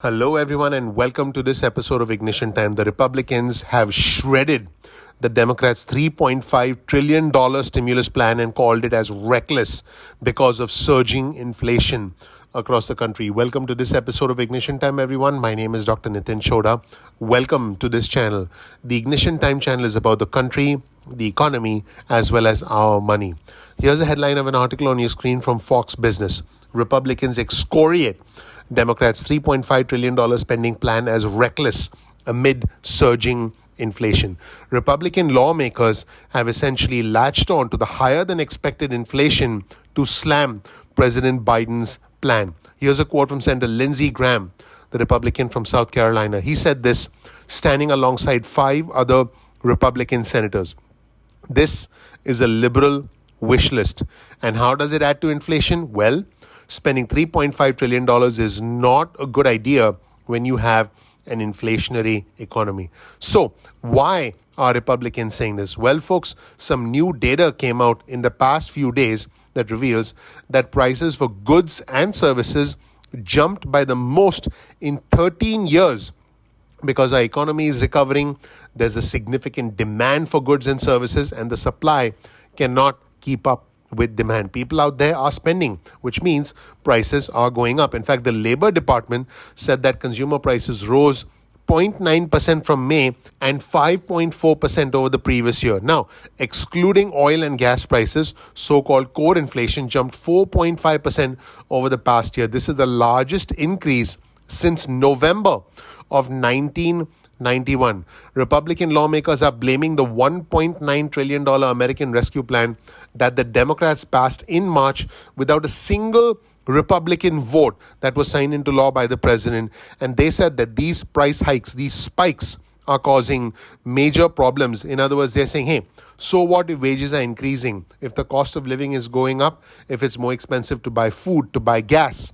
Hello, everyone, and welcome to this episode of Ignition Time. The Republicans have shredded the Democrats' $3.5 trillion stimulus plan and called it as reckless because of surging inflation across the country. Welcome to this episode of Ignition Time, everyone. My name is Dr. Nitin Chhoda. Welcome to this channel. The Ignition Time channel is about the country, the economy, as well as our money. Here's a headline of an article on your screen from Fox Business. Republicans excoriate Democrats' $3.5 trillion spending plan as reckless amid surging inflation. Republican lawmakers have essentially latched on to the higher than expected inflation to slam President Biden's plan. Here's a quote from Senator Lindsey Graham, the Republican from South Carolina. He said this, standing alongside 5 other Republican senators. This is a liberal wish list. And how does it add to inflation? Well, spending $3.5 trillion is not a good idea when you have an inflationary economy. So, why are Republicans saying this? Well, folks, some new data came out in the past few days that reveals that prices for goods and services jumped by the most in 13 years. Because our economy is recovering, there's a significant demand for goods and services, and the supply cannot keep up with demand. People out there are spending, which means prices are going up. In fact, the Labor Department said that consumer prices rose 0.9% from May and 5.4% over the previous year. Now, excluding oil and gas prices, so-called core inflation jumped 4.5% over the past year. This is the largest increase since November of 1991. Republican lawmakers are blaming the $1.9 trillion American Rescue Plan that the Democrats passed in March without a single Republican vote that was signed into law by the president. And they said that these price hikes, these spikes, are causing major problems. In other words, they're saying, hey, so what if wages are increasing? If the cost of living is going up, if it's more expensive to buy food, to buy gas,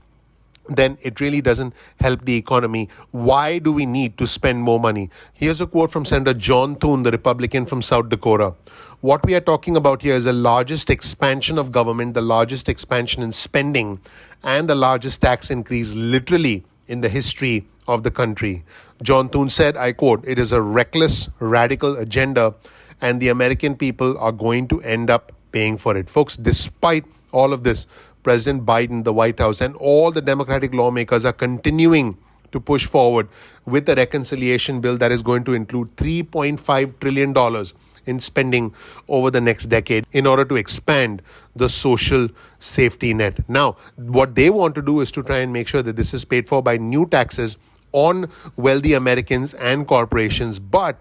then it really doesn't help the economy. Why do we need to spend more money? Here's a quote from Senator John Thune, the Republican from South Dakota. What we are talking about here is the largest expansion of government, the largest expansion in spending, and the largest tax increase literally in the history of the country. John Thune said, I quote, "It is a reckless, radical agenda, and the American people are going to end up paying for it." Folks, despite all of this, President Biden, the White House, and all the Democratic lawmakers are continuing to push forward with a reconciliation bill that is going to include $3.5 trillion in spending over the next decade in order to expand the social safety net. Now, what they want to do is to try and make sure that this is paid for by new taxes on wealthy Americans and corporations, but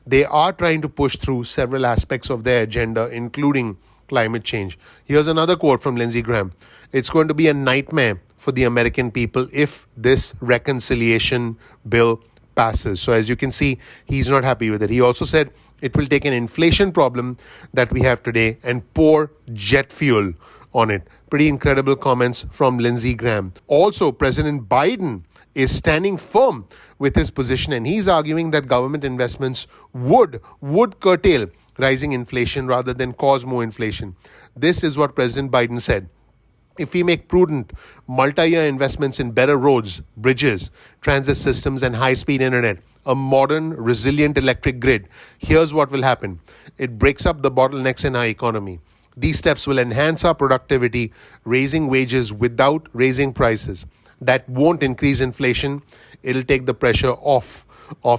they are trying to push through several aspects of their agenda, including climate change. Here's another quote from Lindsey Graham. "It's going to be a nightmare for the American people if this reconciliation bill passes." So as you can see, he's not happy with it. He also said it will take an inflation problem that we have today and pour jet fuel on it. Pretty incredible comments from Lindsey Graham. Also, President Biden is standing firm with his position, and he's arguing that government investments would curtail rising inflation rather than cause more inflation. This is what President Biden said. "If we make prudent multi-year investments in better roads, bridges, transit systems, and high-speed internet, a modern, resilient electric grid, here's what will happen. It breaks up the bottlenecks in our economy. These steps will enhance our productivity, raising wages without raising prices. That won't increase inflation. It'll take the pressure off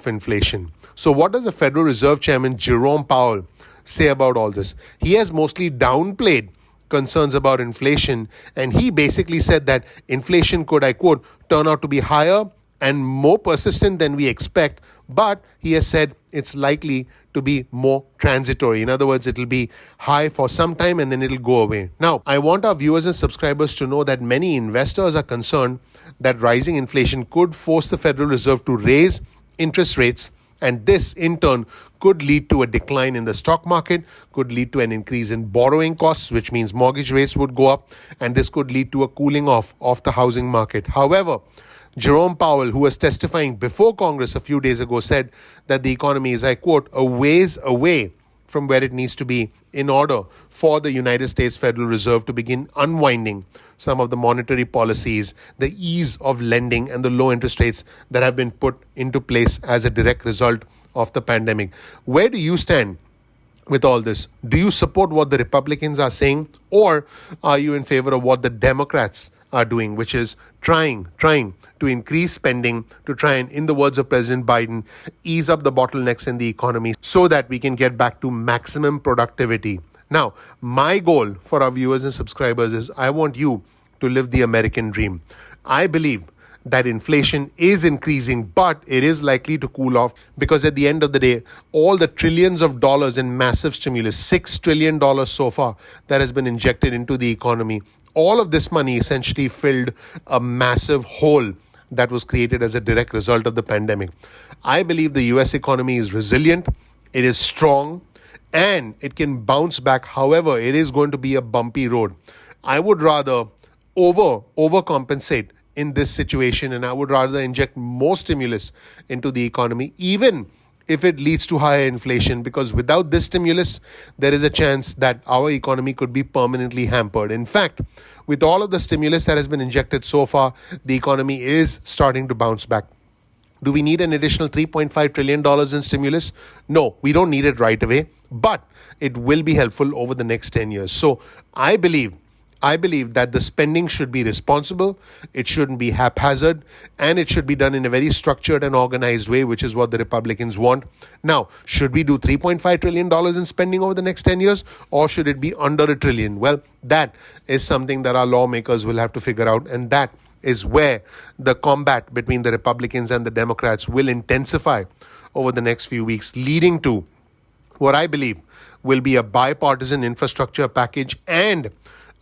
inflation." So what does the Federal Reserve Chairman Jerome Powell say about all this? He has mostly downplayed concerns about inflation, and he basically said that inflation could, I quote, "turn out to be higher and more persistent than we expect, but," he has said, "it's likely to be more transitory." In other words, it'll be high for some time and then it'll go away. Now, I want our viewers and subscribers to know that many investors are concerned that rising inflation could force the Federal Reserve to raise interest rates, and this in turn could lead to a decline in the stock market, could lead to an increase in borrowing costs, which means mortgage rates would go up, and this could lead to a cooling off of the housing market. However, Jerome Powell, who was testifying before Congress a few days ago, said that the economy is, I quote, "a ways away from where it needs to be in order for the United States Federal Reserve to begin unwinding some of the monetary policies, the ease of lending, and the low interest rates that have been put into place as a direct result of the pandemic. Where do you stand with all this? Do you support what the Republicans are saying, or are you in favor of what the Democrats are doing, which is trying to increase spending to try and, in the words of President Biden, ease up the bottlenecks in the economy so that we can get back to maximum productivity? Now, my goal for our viewers and subscribers is I want you to live the American dream. I believe that inflation is increasing, but it is likely to cool off because at the end of the day, all the trillions of dollars in massive stimulus, $6 trillion so far, that has been injected into the economy, all of this money essentially filled a massive hole that was created as a direct result of the pandemic. I believe the US economy is resilient, it is strong, and it can bounce back. However, it is going to be a bumpy road. I would rather overcompensate in this situation, and I would rather inject more stimulus into the economy, even if it leads to higher inflation, because without this stimulus, there is a chance that our economy could be permanently hampered. In fact, with all of the stimulus that has been injected so far, the economy is starting to bounce back. Do we need an additional $3.5 trillion in stimulus? No, we don't need it right away, but it will be helpful over the next 10 years. So I believe that the spending should be responsible, it shouldn't be haphazard, and it should be done in a very structured and organized way, which is what the Republicans want. Now, should we do $3.5 trillion in spending over the next 10 years, or should it be under $1 trillion? Well, that is something that our lawmakers will have to figure out, and that is where the combat between the Republicans and the Democrats will intensify over the next few weeks, leading to what I believe will be a bipartisan infrastructure package and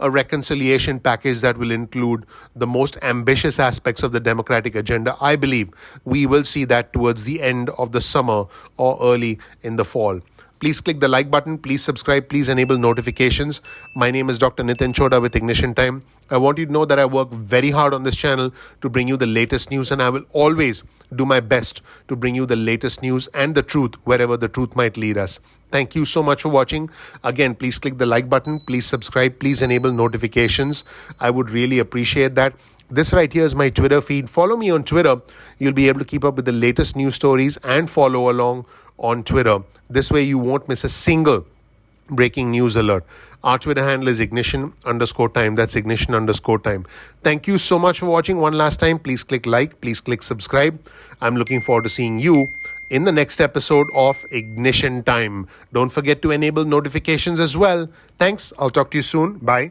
a reconciliation package that will include the most ambitious aspects of the Democratic agenda. I believe we will see that towards the end of the summer or early in the fall. Please click the like button. Please subscribe. Please enable notifications. My name is Dr. Nitin Chhoda with Ignition Time. I want you to know that I work very hard on this channel to bring you the latest news, and I will always do my best to bring you the latest news and the truth wherever the truth might lead us. Thank you so much for watching. Again, please click the like button. Please subscribe. Please enable notifications. I would really appreciate that. This right here is my Twitter feed. Follow me on Twitter. You'll be able to keep up with the latest news stories and follow along on Twitter. This way you won't miss a single breaking news alert. Our Twitter handle is ignition_time. That's ignition_time. Thank you so much for watching. One last time, please click like, please click subscribe. I'm looking forward to seeing you in the next episode of Ignition Time. Don't forget to enable notifications as well. Thanks. I'll talk to you soon. Bye.